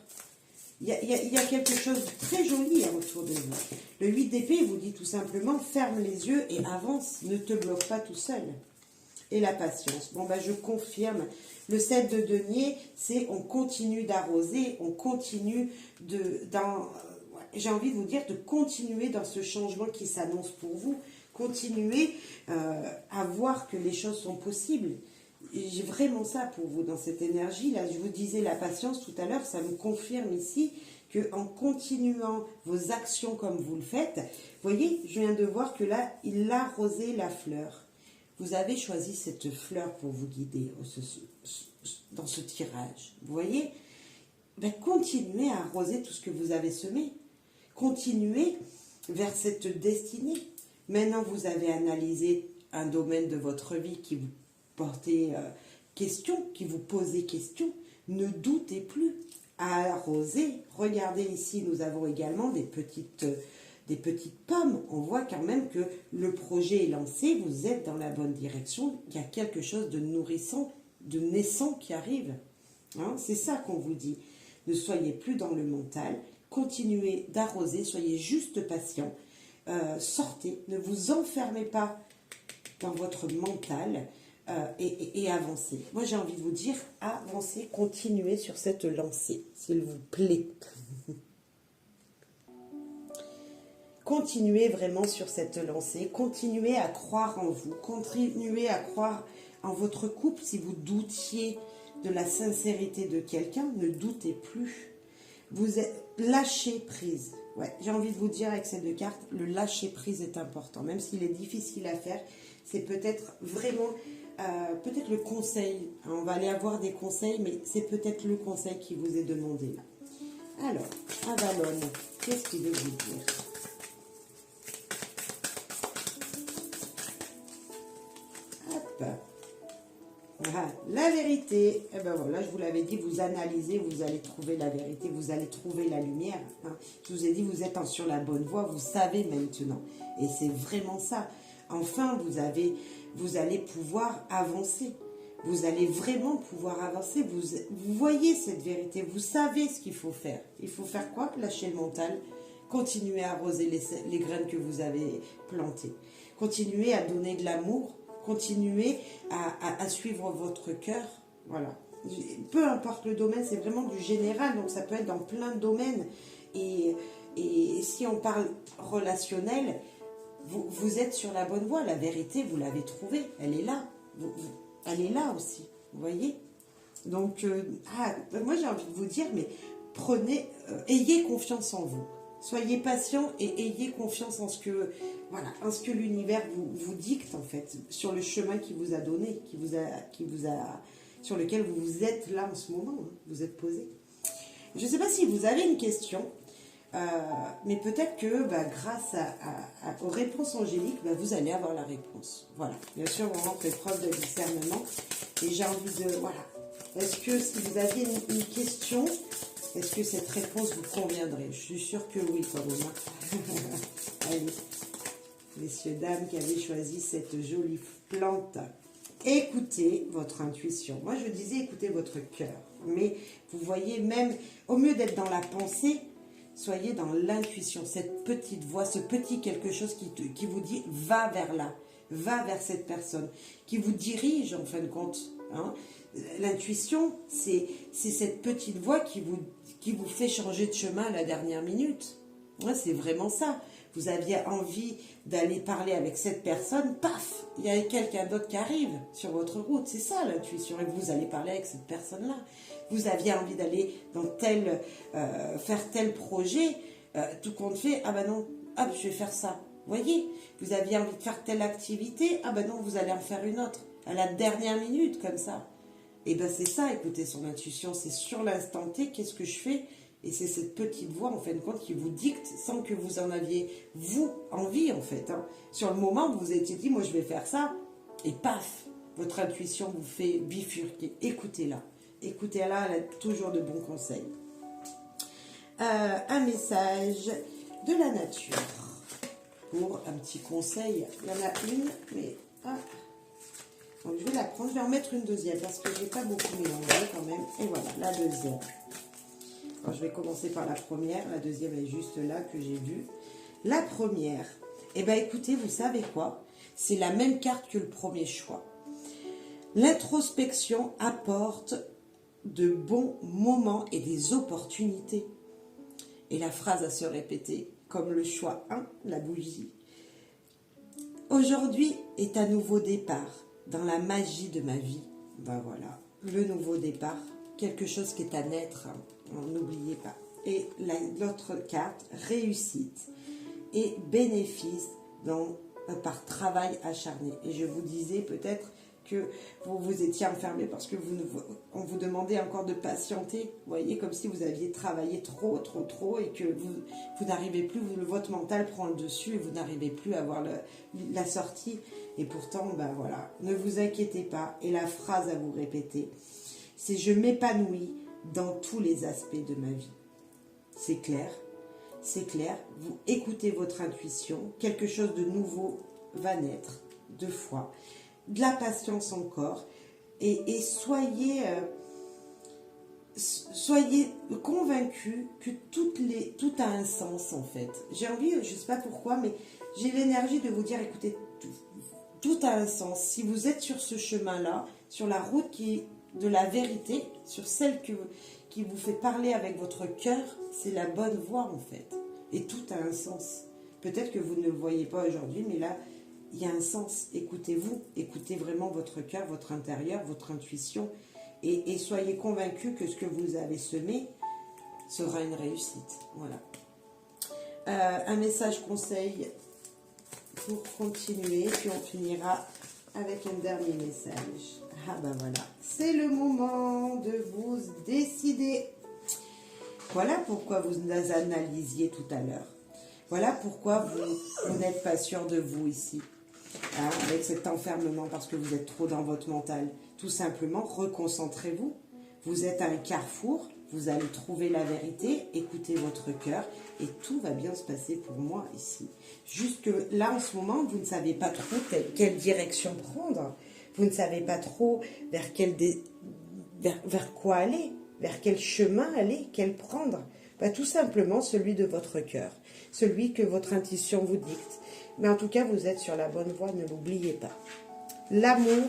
Il y a quelque chose de très joli autour de vous. Le 8 d'épée vous dit tout simplement, ferme les yeux et avance. Ne te bloque pas tout seul. et la patience. Bon, ben, je confirme. Le 7 de denier, c'est on continue d'arroser, on continue j'ai envie de vous dire, de continuer dans ce changement qui s'annonce pour vous. Continuez à voir que les choses sont possibles. J'ai vraiment ça pour vous dans cette énergie-là. Je vous disais la patience tout à l'heure, ça me confirme ici qu'en continuant vos actions comme vous le faites, vous voyez, je viens de voir que là, il a arrosé la fleur. Vous avez choisi cette fleur pour vous guider dans ce tirage. Vous voyez, ben, continuez à arroser tout ce que vous avez semé. Continuez vers cette destinée. Maintenant, vous avez analysé un domaine de votre vie qui vous portait question, qui vous posait question. Ne doutez plus à arroser. Regardez ici, nous avons également des petites pommes. On voit quand même que le projet est lancé, vous êtes dans la bonne direction. Il y a quelque chose de nourrissant, de naissant qui arrive. Hein, c'est ça qu'on vous dit. Ne soyez plus dans le mental. Continuez d'arroser, soyez juste patient. Sortez, ne vous enfermez pas dans votre mental et avancez. Moi, j'ai envie de vous dire, avancez, continuez sur cette lancée, s'il vous plaît. Continuez vraiment sur cette lancée, continuez à croire en vous, continuez à croire en votre couple. Si vous doutiez de la sincérité de quelqu'un, ne doutez plus. Lâchez prise. Ouais, j'ai envie de vous dire avec ces deux cartes, le lâcher prise est important. Même s'il est difficile à faire, c'est peut-être vraiment, peut-être le conseil. On va aller avoir des conseils, mais c'est peut-être le conseil qui vous est demandé là. Alors, Avalon, qu'est-ce qu'il veut vous dire? Hop. Ah, la vérité, eh ben voilà, je vous l'avais dit, vous analysez, vous allez trouver la vérité, vous allez trouver la lumière. Hein. Je vous ai dit, vous êtes sur la bonne voie, vous savez maintenant. Et c'est vraiment ça. Enfin, vous allez pouvoir avancer. Vous allez vraiment pouvoir avancer. Vous voyez cette vérité, vous savez ce qu'il faut faire. Il faut faire quoi? Lâcher le mental, continuer à arroser les graines que vous avez plantées. Continuer à donner de l'amour. Continuez à suivre votre cœur, voilà. Peu importe le domaine, c'est vraiment du général, donc ça peut être dans plein de domaines. Et si on parle relationnel, vous êtes sur la bonne voie, la vérité, vous l'avez trouvée, elle est là. Elle est là aussi, vous voyez. Donc, moi j'ai envie de vous dire, mais ayez confiance en vous. Soyez patient et ayez confiance en ce que, voilà, en ce que l'univers vous dicte en fait, sur le chemin qu'il vous a donné, sur lequel vous êtes là en ce moment, hein, vous êtes posé. Je ne sais pas si vous avez une question, mais peut-être que grâce aux réponses angéliques, vous allez avoir la réponse. Voilà, bien sûr, on rentre l'épreuve de discernement et j'ai envie de, voilà. Est-ce que si vous aviez une question, est-ce que cette réponse vous conviendrait? Je suis sûre que oui, quand même. Allez, messieurs, dames qui avez choisi cette jolie plante, écoutez votre intuition. Moi, je disais écoutez votre cœur. Mais vous voyez, même au mieux d'être dans la pensée, soyez dans l'intuition. Cette petite voix, ce petit quelque chose qui vous dit va vers là, va vers cette personne, qui vous dirige en fin de compte. Hein. L'intuition, c'est cette petite voix qui vous fait changer de chemin à la dernière minute. Ouais, c'est vraiment ça. Vous aviez envie d'aller parler avec cette personne, paf, il y a quelqu'un d'autre qui arrive sur votre route. C'est ça l'intuition. Et vous allez parler avec cette personne-là. Vous aviez envie d'aller dans faire tel projet, tout compte fait, ah ben non, hop, je vais faire ça. Vous voyez, vous aviez envie de faire telle activité, ah ben non, vous allez en faire une autre. À la dernière minute, comme ça. Et ben c'est ça, écoutez son intuition, c'est sur l'instant T, qu'est-ce que je fais? Et c'est cette petite voix, en fin de compte, qui vous dicte sans que vous en aviez, vous, envie, en fait. Hein. Sur le moment, vous vous étiez dit, moi, je vais faire ça. Et paf, votre intuition vous fait bifurquer. Écoutez-la. Écoutez-la, elle a toujours de bons conseils. Un message de la nature. Pour un petit conseil. Il y en a une, mais... Donc, je vais la prendre. Je vais en mettre une deuxième parce que je n'ai pas beaucoup mélangé quand même. Et voilà, la deuxième. Alors, je vais commencer par la première. La deuxième est juste là que j'ai vue. La première, eh bien écoutez, vous savez quoi? C'est la même carte que le premier choix. L'introspection apporte de bons moments et des opportunités. Et la phrase à se répéter, comme le choix 1, la bougie. Aujourd'hui est un nouveau départ dans la magie de ma vie. Ben voilà, le nouveau départ, quelque chose qui est à naître, hein, n'oubliez pas. Et l'autre carte, réussite et bénéfice par travail acharné. Et je vous disais peut-être que vous vous étiez enfermé parce que on vous demandait encore de patienter. Vous voyez, comme si vous aviez travaillé trop et que vous n'arrivez plus, votre mental prend le dessus et vous n'arrivez plus à avoir la sortie. Et pourtant, ben voilà, ne vous inquiétez pas. Et la phrase à vous répéter, c'est « Je m'épanouis dans tous les aspects de ma vie ». C'est clair, vous écoutez votre intuition, quelque chose de nouveau va naître, de foi, de la patience encore, et soyez convaincus que tout a un sens en fait. J'ai envie, je ne sais pas pourquoi, mais j'ai l'énergie de vous dire, écoutez, tout a un sens. Si vous êtes sur ce chemin-là, sur la route de la vérité, sur celle qui vous fait parler avec votre cœur, c'est la bonne voie en fait. Et tout a un sens. Peut-être que vous ne le voyez pas aujourd'hui, mais là, il y a un sens. Écoutez-vous, écoutez vraiment votre cœur, votre intérieur, votre intuition, et soyez convaincus que ce que vous avez semé sera une réussite. Voilà. Un message conseil pour continuer, puis on finira avec un dernier message. Ah ben voilà, c'est le moment de vous décider. Voilà pourquoi vous nous analysiez tout à l'heure. Voilà pourquoi vous n'êtes pas sûr de vous ici, hein, avec cet enfermement, parce que vous êtes trop dans votre mental. Tout simplement, reconcentrez-vous. Vous êtes à un carrefour, vous allez trouver la vérité, écoutez votre cœur, et tout va bien se passer pour moi ici. Juste que là, en ce moment, vous ne savez pas trop quelle direction prendre. Vous ne savez pas trop vers quoi aller, vers quel chemin aller, quel prendre. Ben, tout simplement celui de votre cœur, celui que votre intuition vous dicte. Mais en tout cas, vous êtes sur la bonne voie, ne l'oubliez pas. L'amour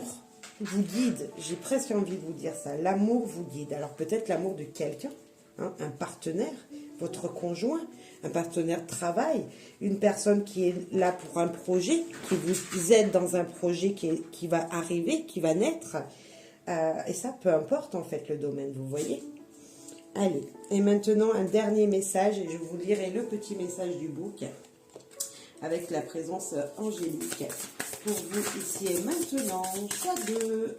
vous guide, j'ai presque envie de vous dire ça, l'amour vous guide. Alors peut-être l'amour de quelqu'un, hein, un partenaire, votre conjoint, un partenaire de travail, une personne qui est là pour un projet, qui vous aide dans un projet qui va arriver, qui va naître. Et ça, peu importe en fait le domaine, vous voyez. Allez, et maintenant un dernier message, et je vous lirai le petit message du book avec la présence angélique pour vous ici et maintenant. Choix de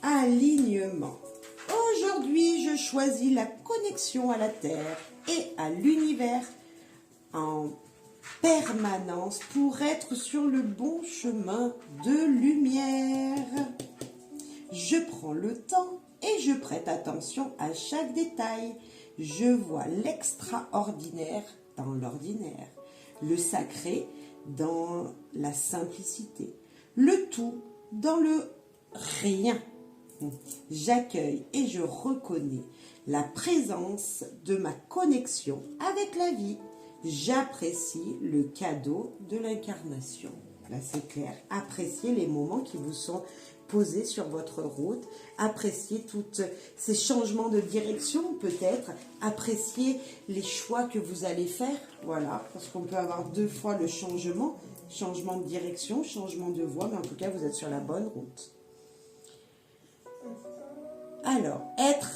alignement. Aujourd'hui, je choisis la connexion à la Terre et à l'univers en permanence pour être sur le bon chemin de lumière. Je prends le temps et je prête attention à chaque détail. Je vois l'extraordinaire dans l'ordinaire, le sacré dans la simplicité, le tout dans le rien. J'accueille et je reconnais la présence de ma connexion avec la vie. J'apprécie le cadeau de l'incarnation. Là, c'est clair. Appréciez les moments qui vous sont posés sur votre route. Appréciez tous ces changements de direction, peut-être. Appréciez les choix que vous allez faire. Voilà, parce qu'on peut avoir deux fois le changement de direction, changement de voie, mais en tout cas, vous êtes sur la bonne route. Alors, être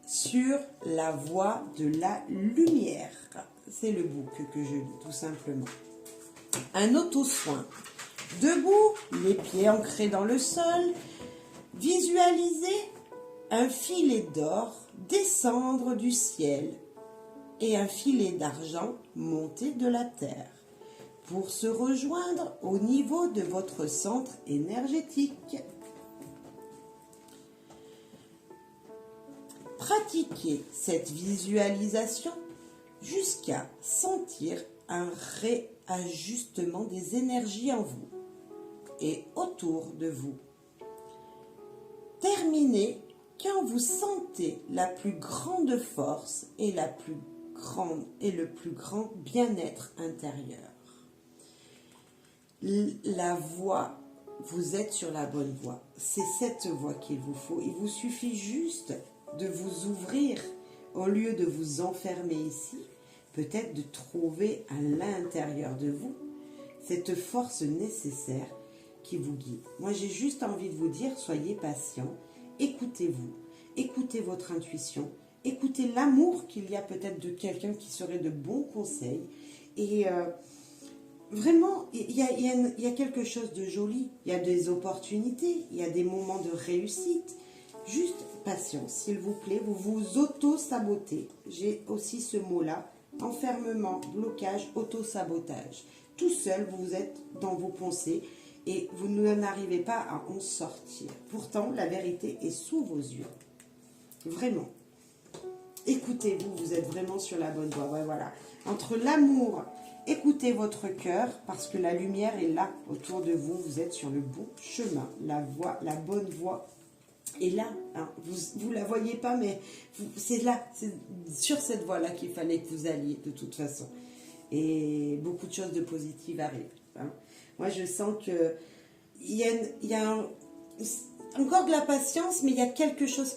sur la voie de la lumière. C'est le book que je lis, tout simplement. Un auto-soin. Debout, les pieds ancrés dans le sol, visualisez un filet d'or descendre du ciel et un filet d'argent monter de la terre pour se rejoindre au niveau de votre centre énergétique. Pratiquez cette visualisation jusqu'à sentir un réajustement des énergies en vous et autour de vous. Terminez quand vous sentez la plus grande force et le plus grand bien-être intérieur. La voix vous êtes sur la bonne voie. C'est cette voie qu'il vous faut. Il vous suffit juste de vous ouvrir au lieu de vous enfermer ici. Peut-être de trouver à l'intérieur de vous cette force nécessaire qui vous guide. Moi, j'ai juste envie de vous dire, soyez patient, écoutez-vous, écoutez votre intuition, écoutez l'amour qu'il y a peut-être de quelqu'un qui serait de bons conseils. Et vraiment, il y a quelque chose de joli, il y a des opportunités, il y a des moments de réussite. Juste patience, s'il vous plaît, vous vous auto-sabotez. J'ai aussi ce mot-là, enfermement, blocage, auto-sabotage. Tout seul, vous êtes dans vos pensées et vous n'arrivez pas à en sortir. Pourtant, la vérité est sous vos yeux. Vraiment. Écoutez-vous, vous êtes vraiment sur la bonne voie. Ouais, voilà. Entre l'amour, écoutez votre cœur, parce que la lumière est là autour de vous. Vous êtes sur le bon chemin. La voie, la bonne voie est là. Hein. Vous ne la voyez pas, mais c'est là. C'est sur cette voie-là qu'il fallait que vous alliez, de toute façon. Et beaucoup de choses de positives arrivent. Hein. Moi, je sens que il y a encore de la patience, mais il y a quelque chose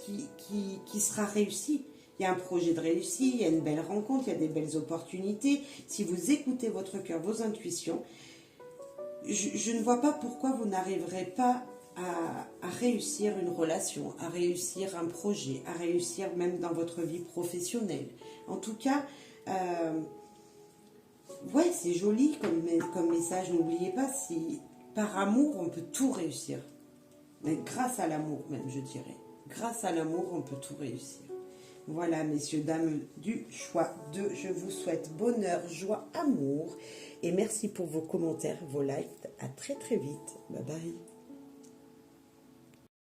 qui sera réussi. Il y a un projet de réussite, il y a une belle rencontre, il y a des belles opportunités. Si vous écoutez votre cœur, vos intuitions, je ne vois pas pourquoi vous n'arriverez pas à réussir une relation, à réussir un projet, à réussir même dans votre vie professionnelle. En tout cas, ouais, c'est joli comme message. N'oubliez pas, si par amour, on peut tout réussir. Mais grâce à l'amour même, je dirais. Grâce à l'amour, on peut tout réussir. Voilà, messieurs, dames du choix 2. Je vous souhaite bonheur, joie, amour. Et merci pour vos commentaires, vos likes. À très très vite. Bye bye.